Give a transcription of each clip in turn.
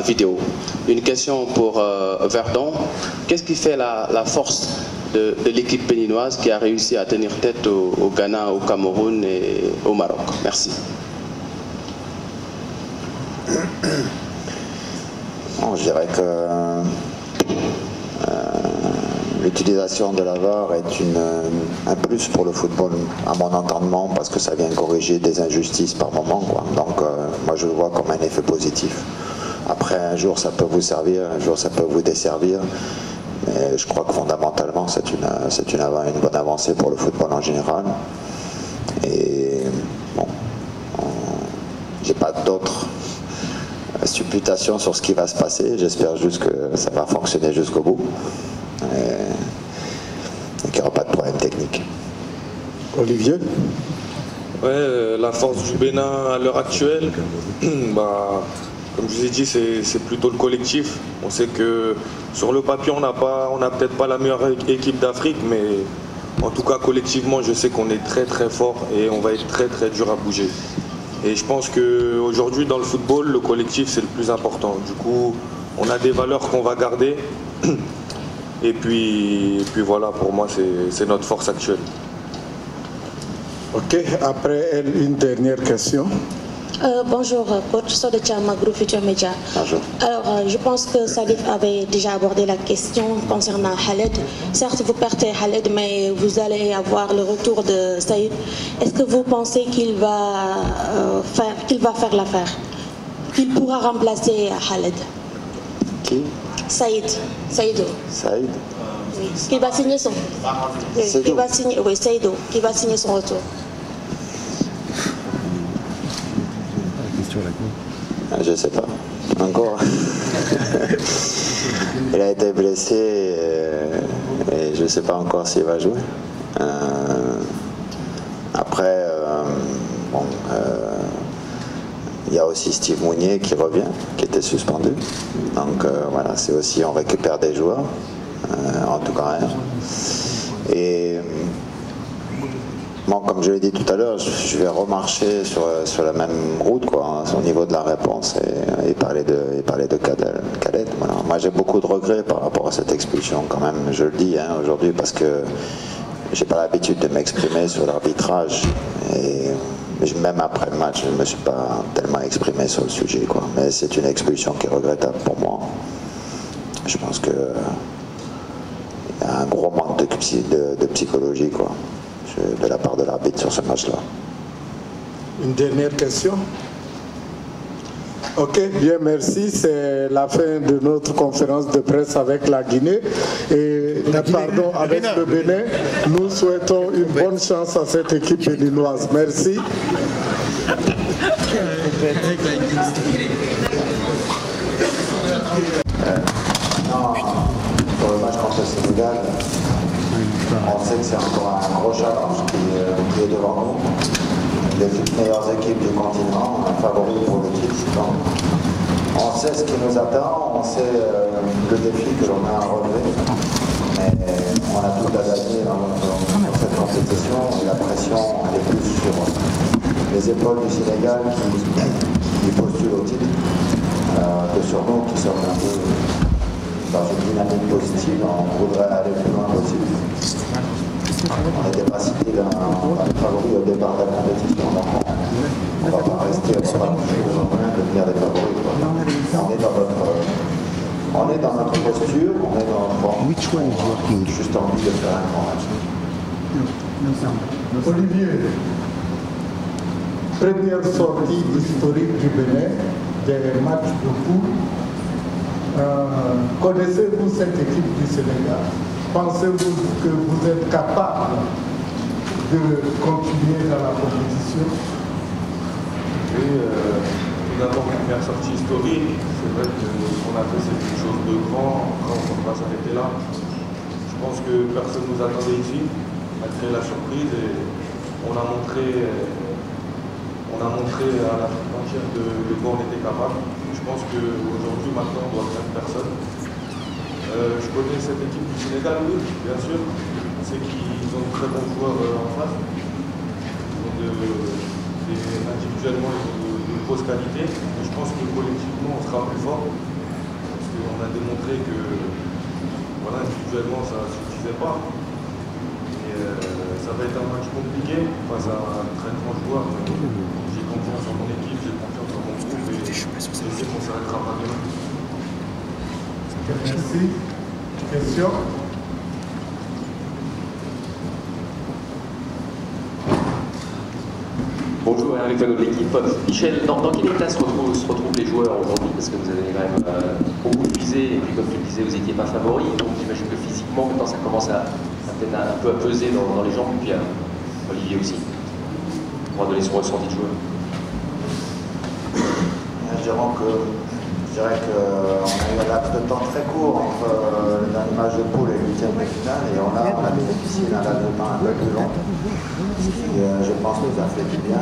vidéo. Une question pour Verdon. Qu'est-ce qui fait la force de l'équipe béninoise qui a réussi à tenir tête au Ghana, au Cameroun et au Maroc? Merci. Bon, je dirais que l'utilisation de la VAR est un plus pour le football, à mon entendement, parce que ça vient corriger des injustices par moment, quoi. Donc, moi, je le vois comme un effet positif. Après, un jour, ça peut vous servir, un jour, ça peut vous desservir. Mais je crois que fondamentalement, c'est une bonne avancée pour le football en général. Et bon, j'ai pas d'autres supputations sur ce qui va se passer. J'espère juste que ça va fonctionner jusqu'au bout. Et qu'il n'y aura pas de problème technique. Olivier? Ouais, la force du Bénin à l'heure actuelle, comme je vous ai dit, c'est plutôt le collectif. On sait que sur le papier, on n'a peut-être pas la meilleure équipe d'Afrique, mais en tout cas collectivement, je sais qu'on est très très fort et on va être très très dur à bouger. Et je pense qu'aujourd'hui, dans le football, le collectif, c'est le plus important. Du coup, on a des valeurs qu'on va garder. Et puis voilà, pour moi, c'est notre force actuelle. Ok, après elle, une dernière question. Bonjour, coach Sodecha Magrou Futur Media. Bonjour. Alors, je pense que Salif avait déjà abordé la question concernant Khaled. Certes, vous perdez Khaled, mais vous allez avoir le retour de Saïd. Est-ce que vous pensez qu'il va faire l'affaire? Qu'il pourra remplacer Khaled? Qui? Saïd. Saïd? Oui. Qui va signer son... Oui, Saïdo. Qui va signer son retour. Je ne sais pas. Encore. Il a été blessé et je ne sais pas encore s'il va jouer. Après, il y a aussi Steve Mounier qui revient, qui était suspendu. Donc voilà, c'est aussi, on récupère des joueurs, en tout cas un. Et bon, comme je l'ai dit tout à l'heure, je vais remarcher sur la même route, quoi, au niveau de la réponse et parler de Khaled. Voilà. Moi, j'ai beaucoup de regrets par rapport à cette expulsion, quand même, je le dis aujourd'hui, parce que j'ai pas l'habitude de m'exprimer sur l'arbitrage. Et même après le match, je ne me suis pas tellement exprimé sur le sujet, quoi. Mais c'est une expulsion qui est regrettable pour moi. Je pense que il y a un gros manque de psychologie, quoi, de la part de l'arbitre sur ce match-là. Une dernière question? Ok, bien, merci. C'est la fin de notre conférence de presse avec la Guinée et avec le Bénin. Nous souhaitons une bonne chance à cette équipe béninoise. Merci. Pour le match contre le Sénégal, on sait que c'est encore un gros challenge qui est devant nous. Les meilleures équipes du continent, favoris pour le titre. Donc, on sait ce qui nous attend, on sait le défi que l'on a à relever. Mais on a tout à gagner dans cette compétition et la pression est plus sur les épaules du Sénégal qui postulent au titre que sur nous qui sommes un peu dans une dynamique positive. On voudrait aller le plus loin possible. On n'était pas cité dans les favoris au départ de la compétition, donc on ne va pas rester, on ne va pas toucher aux moyens de devenir des favoris. On est dans notre posture, on est dans notre forme. Juste envie de faire un grand match. Olivier, première sortie historique du Bénin, des matchs de poule. Connaissez-vous cette équipe du Sénégal? Pensez-vous que vous êtes capable de continuer dans la compétition? Oui, tout d'abord, première sortie historique. C'est vrai que ce qu'on a fait, c'est quelque chose de grand. Après, on ne peut pas s'arrêter là. Je pense que personne ne nous attendait ici, malgré la surprise. Et on a montré à l'Afrique entière de quoi on était capable. Je pense qu'aujourd'hui, maintenant, on doit faire personne. Je connais cette équipe du Sénégal, oui, bien sûr. C'est qu'ils ont de très bons joueurs en face. Individuellement, ils ont de grosses qualités. Mais je pense que collectivement, on sera plus fort. Parce qu'on a démontré que voilà, individuellement, ça ne suffisait pas. Et ça va être un match compliqué face à un très grand joueur. J'ai confiance en mon équipe, j'ai confiance en mon groupe et je sais qu'on s'arrêtera pas demain. Merci. Question? Bonjour, avec de l'équipe. Michel, dans quel état se retrouvent les joueurs aujourd'hui? Parce que vous avez quand même beaucoup puisé, et puis comme tu le disais, vous n'étiez pas favori. Donc j'imagine que physiquement, maintenant, ça commence à peut-être un peu à peser dans les jambes. Et puis Olivier aussi, pour donner son ressenti de joueur. Je dirais qu'on a eu un laps de temps très court entre le dernier match de poule et le 8e de finale, et on a bénéficié d'un laps de temps un peu plus long, ce qui, je pense, nous a fait du bien,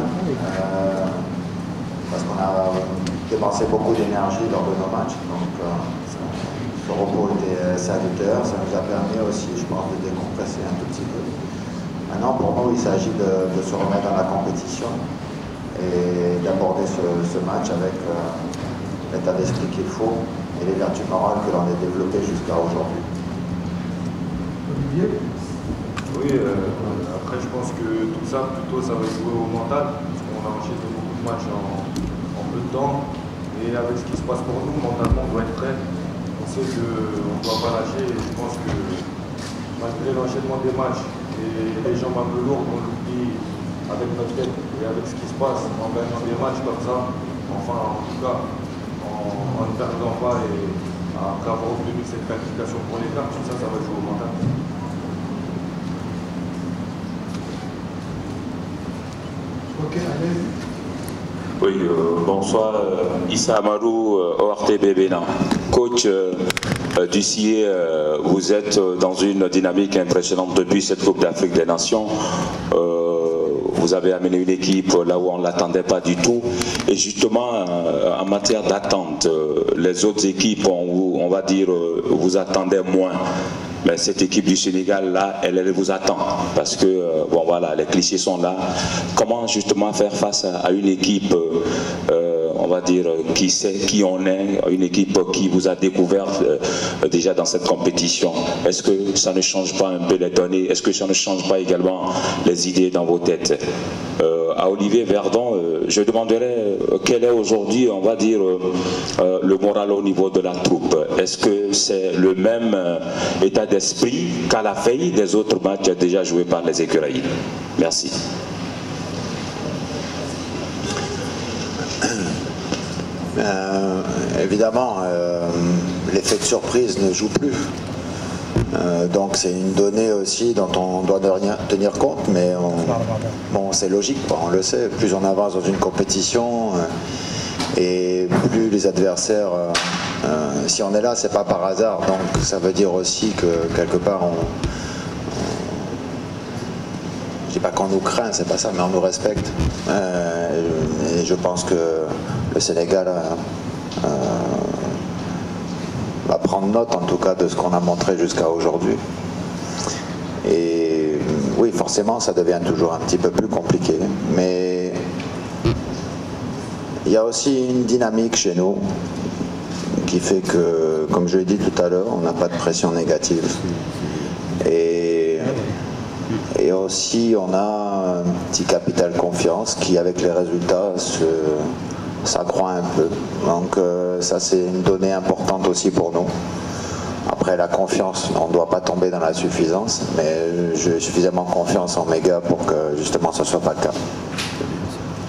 parce qu'on a dépensé beaucoup d'énergie lors de nos matchs, donc ce repos était salutaire. Ça nous a permis aussi, je pense, de décompresser un tout petit peu. Maintenant, pour nous, il s'agit de se remettre dans la compétition et d'aborder ce match avec l'état d'esprit qu'il faut et les vertus morales que l'on a développées jusqu'à aujourd'hui. Olivier? Oui, après je pense que tout ça, plutôt ça va jouer au mental, parce qu'on a enchaîné beaucoup de matchs en peu de temps, et avec ce qui se passe pour nous, mentalement on doit être prêt. On sait qu'on ne doit pas lâcher, et je pense que malgré l'enchaînement des matchs et les jambes un peu lourdes, on l'oublie avec notre tête et avec ce qui se passe en gagnant des matchs comme ça, enfin en tout cas en ne perdant pas et après avoir obtenu cette qualification pour les cartes, tout ça, ça va jouer au mental. Ok, allez. Oui, bonsoir. Issa Amarou, ORTB Bénin. Coach du CIE, vous êtes dans une dynamique impressionnante depuis cette Coupe d'Afrique des Nations. Vous avez amené une équipe là où on ne l'attendait pas du tout. Et justement, en matière d'attente, les autres équipes, on va dire, vous attendez moins. Mais cette équipe du Sénégal, là, elle vous attend. Parce que, bon voilà, les clichés sont là. Comment justement faire face à une équipe, on va dire, qui sait qui on est, une équipe qui vous a découvert déjà dans cette compétition? Est-ce que ça ne change pas un peu les données? Est-ce que ça ne change pas également les idées dans vos têtes? À Olivier Verdon, je demanderais quel est aujourd'hui, on va dire, le moral au niveau de la troupe. Est-ce que c'est le même état d'esprit qu'à la veille des autres matchs déjà joués par les écureuils? Merci. Évidemment, l'effet de surprise ne joue plus. Donc c'est une donnée aussi dont on doit tenir compte, mais bon, c'est logique, on le sait, plus on avance dans une compétition et plus les adversaires, si on est là, c'est pas par hasard, donc ça veut dire aussi que quelque part je dis pas qu'on nous craint, c'est pas ça, mais on nous respecte. Et je pense que le Sénégal va prendre note en tout cas de ce qu'on a montré jusqu'à aujourd'hui. Et oui, forcément, ça devient toujours un petit peu plus compliqué. Mais il y a aussi une dynamique chez nous qui fait que, comme je l'ai dit tout à l'heure, on n'a pas de pression négative. Et aussi, on a un petit capital confiance qui, avec les résultats, s'accroît un peu. Donc ça, c'est une donnée importante aussi pour nous. Après, la confiance, on ne doit pas tomber dans la suffisance, mais j'ai suffisamment confiance en mes gars pour que, justement, ça ne soit pas le cas.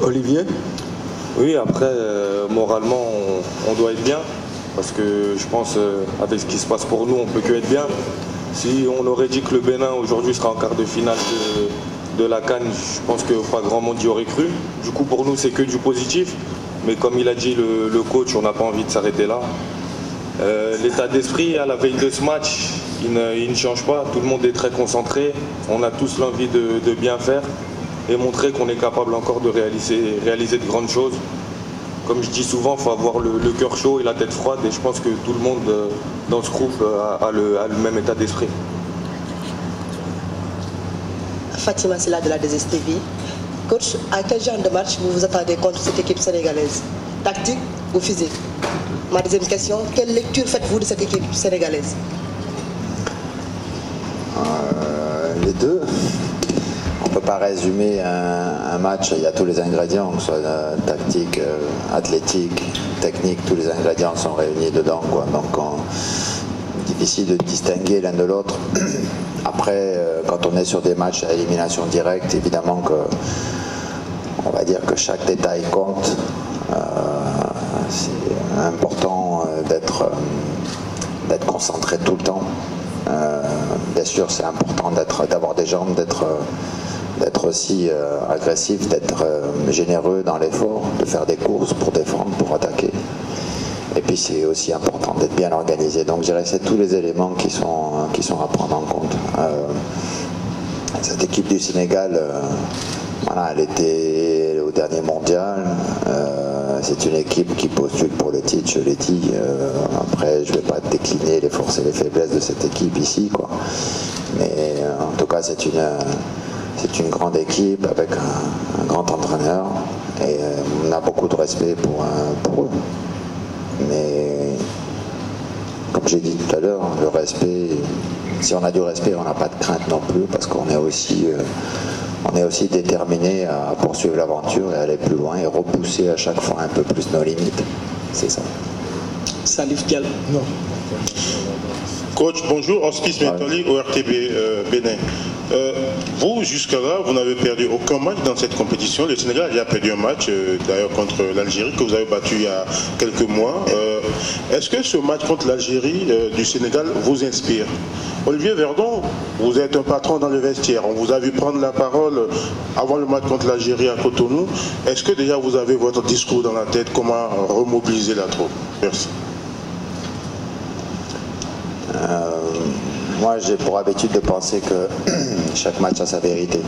Olivier? Oui, après, moralement, on doit être bien, parce que je pense, avec ce qui se passe pour nous, on ne peut que être bien. Si on aurait dit que le Bénin aujourd'hui sera en quart de finale de la CAN, je pense que pas grand monde y aurait cru. Du coup, pour nous, c'est que du positif. Mais comme il a dit le coach, on n'a pas envie de s'arrêter là. L'état d'esprit à la veille de ce match, il ne change pas. Tout le monde est très concentré. On a tous l'envie de bien faire et montrer qu'on est capable encore de réaliser de grandes choses. Comme je dis souvent, il faut avoir le cœur chaud et la tête froide. Et je pense que tout le monde dans ce groupe a le même état d'esprit. Fatima, c'est là de la 2STV. Coach, à quel genre de match vous vous attendez contre cette équipe sénégalaise? Tactique ou physique? Ma deuxième question, quelle lecture faites-vous de cette équipe sénégalaise? Les deux. On ne peut pas résumer un match, il y a tous les ingrédients, que ce soit tactique, athlétique, technique, tous les ingrédients sont réunis dedans, quoi. Donc difficile de distinguer l'un de l'autre. Après, quand on est sur des matchs à élimination directe, évidemment que on va dire que chaque détail compte. C'est important d'être concentré tout le temps. Bien sûr, c'est important d'avoir des jambes, d'être aussi agressif, d'être généreux dans l'effort, de faire des courses pour défendre, pour attaquer. Et puis c'est aussi important d'être bien organisé. Donc je dirais que c'est tous les éléments qui sont à prendre en compte. Cette équipe du Sénégal, voilà, elle était au dernier mondial. C'est une équipe qui postule pour le titre, je l'ai dit. Après, je ne vais pas décliner les forces et les faiblesses de cette équipe ici, quoi. Mais en tout cas, c'est une grande équipe avec un grand entraîneur. Et on a beaucoup de respect pour eux. Mais comme j'ai dit tout à l'heure, le respect, si on a du respect, on n'a pas de crainte non plus, parce qu'on est aussi déterminé à poursuivre l'aventure et aller plus loin et repousser à chaque fois un peu plus nos limites. C'est ça. Salif Diallo. Non. Coach, bonjour, Hospice Mentali au RTB Bénin. Vous, jusqu'à-là, vous n'avez perdu aucun match dans cette compétition. Le Sénégal a déjà perdu un match, d'ailleurs, contre l'Algérie, que vous avez battu il y a quelques mois. Est-ce que ce match contre l'Algérie du Sénégal vous inspire? Olivier Verdon, vous êtes un patron dans le vestiaire. On vous a vu prendre la parole avant le match contre l'Algérie à Cotonou. Est-ce que déjà vous avez votre discours dans la tête? Comment remobiliser la troupe? Merci. Moi, j'ai pour habitude de penser que chaque match a sa vérité.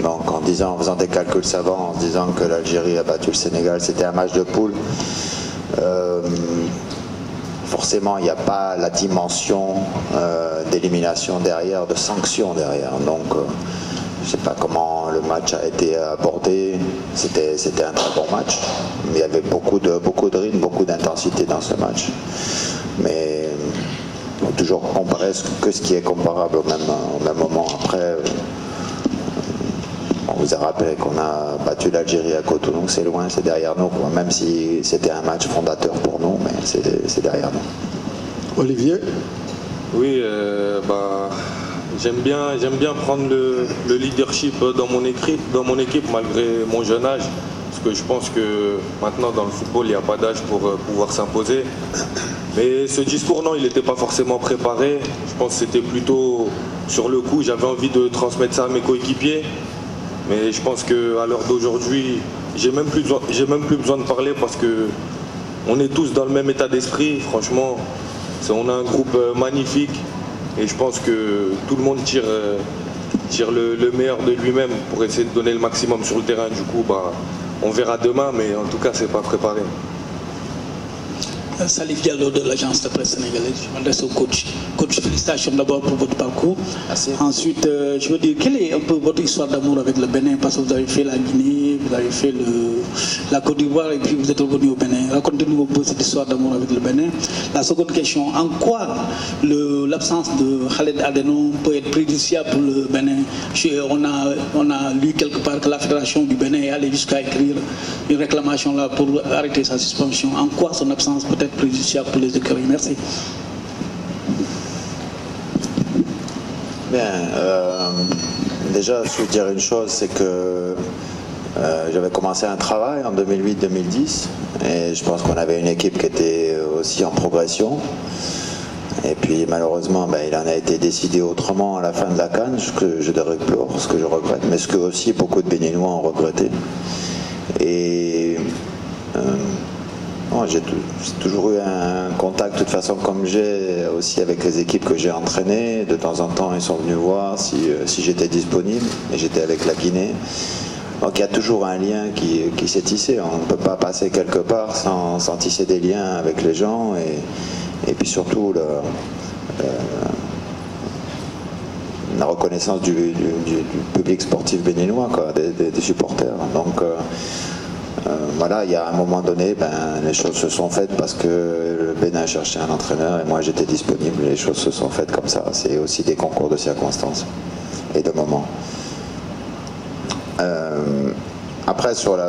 Donc, en faisant des calculs savants, en se disant que l'Algérie a battu le Sénégal, c'était un match de poule. Forcément, il n'y a pas la dimension d'élimination derrière, de sanction derrière. Donc, je ne sais pas comment le match a été abordé. C'était un très bon match, mais il y avait beaucoup de rythme, beaucoup d'intensité dans ce match. Mais il faut toujours comparer ce qui est comparable au même moment. Après, on vous a rappelé qu'on a battu l'Algérie à Cotonou, c'est loin, c'est derrière nous, quoi. Même si c'était un match fondateur pour nous, mais c'est derrière nous. Olivier? Oui, j'aime bien prendre le leadership dans mon équipe malgré mon jeune âge. Parce que je pense que maintenant dans le football, il n'y a pas d'âge pour pouvoir s'imposer. Mais ce discours, non, il n'était pas forcément préparé. Je pense que c'était plutôt sur le coup. J'avais envie de transmettre ça à mes coéquipiers. Mais je pense qu'à l'heure d'aujourd'hui, j'ai même plus besoin de parler parce qu'on est tous dans le même état d'esprit. Franchement, on a un groupe magnifique. Et je pense que tout le monde tire le meilleur de lui-même pour essayer de donner le maximum sur le terrain. Du coup, on verra demain, mais en tout cas, c'est pas préparé. Salif Diallo de l'agence de presse sénégalaise, je m'adresse au coach. Coach, félicitations d'abord pour votre parcours. Merci. Ensuite, je veux dire, quelle est un peu votre histoire d'amour avec le Bénin? Parce que vous avez fait la Guinée, vous avez fait la Côte d'Ivoire et puis vous êtes revenu au Bénin. Racontez-nous un peu cette histoire d'amour avec le Bénin. La seconde question, en quoi l'absence de Khaled Adenou peut être préjudiciable pour le Bénin? On a lu quelque part que la fédération du Bénin est allée jusqu'à écrire une réclamation là pour arrêter sa suspension. En quoi son absence peut être préjudiciable pour les écuries? Merci. Bien, déjà, je veux dire une chose, c'est que j'avais commencé un travail en 2008-2010 et je pense qu'on avait une équipe qui était aussi en progression. Et puis malheureusement, il en a été décidé autrement à la fin de la CAN, ce que je déplore, ce que je regrette, mais ce que aussi beaucoup de Béninois ont regretté. Et j'ai toujours eu un contact, de toute façon, comme j'ai aussi avec les équipes que j'ai entraînées. De temps en temps, ils sont venus voir si j'étais disponible, et j'étais avec la Guinée. Donc il y a toujours un lien qui s'est tissé. On ne peut pas passer quelque part sans tisser des liens avec les gens. Et puis surtout, la reconnaissance du public sportif béninois, quoi, des supporters. Donc voilà, il y a un moment donné, les choses se sont faites parce que le Bénin cherchait un entraîneur et moi j'étais disponible. Les choses se sont faites comme ça. C'est aussi des concours de circonstances et de moments. Après sur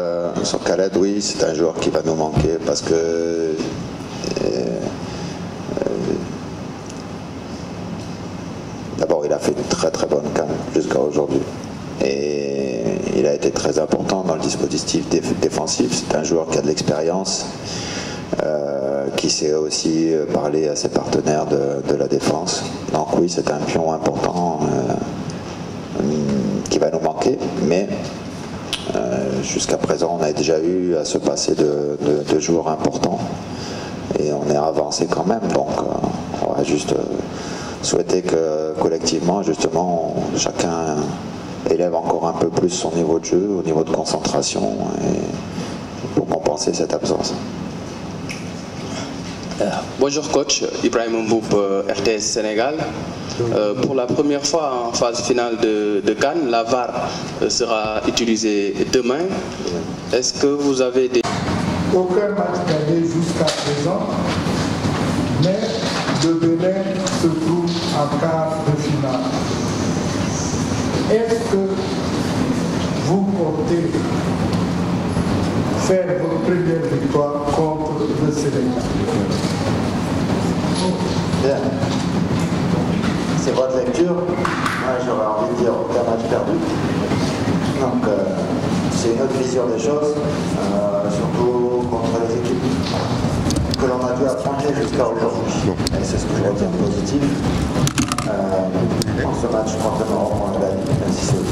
Khaled, oui, c'est un joueur qui va nous manquer parce que d'abord il a fait une très très bonne CAN jusqu'à aujourd'hui et il a été très important dans le dispositif défensif. C'est un joueur qui a de l'expérience, qui sait aussi parler à ses partenaires de la défense. Donc oui, c'est un pion important qui va nous manquer, mais jusqu'à présent on a déjà eu à se passer de joueurs importants et on est avancé quand même, donc on va juste souhaiter que collectivement justement chacun élève encore un peu plus son niveau de jeu, au niveau de concentration et pour compenser cette absence. Bonjour coach, Ibrahim Mboup, RTS Sénégal. Pour la première fois en phase finale de CAN, la VAR sera utilisée demain. Est-ce que vous avez des... Aucun match gagné jusqu'à présent, mais le Bénin se trouve en quart de finale. Est-ce que vous comptez faire votre première victoire contre le Sénégal? Bien. C'est votre lecture. Moi, j'aurais envie de dire aucun match perdu. Donc, c'est une autre vision des choses, surtout contre les équipes que l'on a dû affronter jusqu'à aujourd'hui. Et c'est ce que je retiens positif. Dans ce match contre le Maroc, on l'a gagné, même si c'est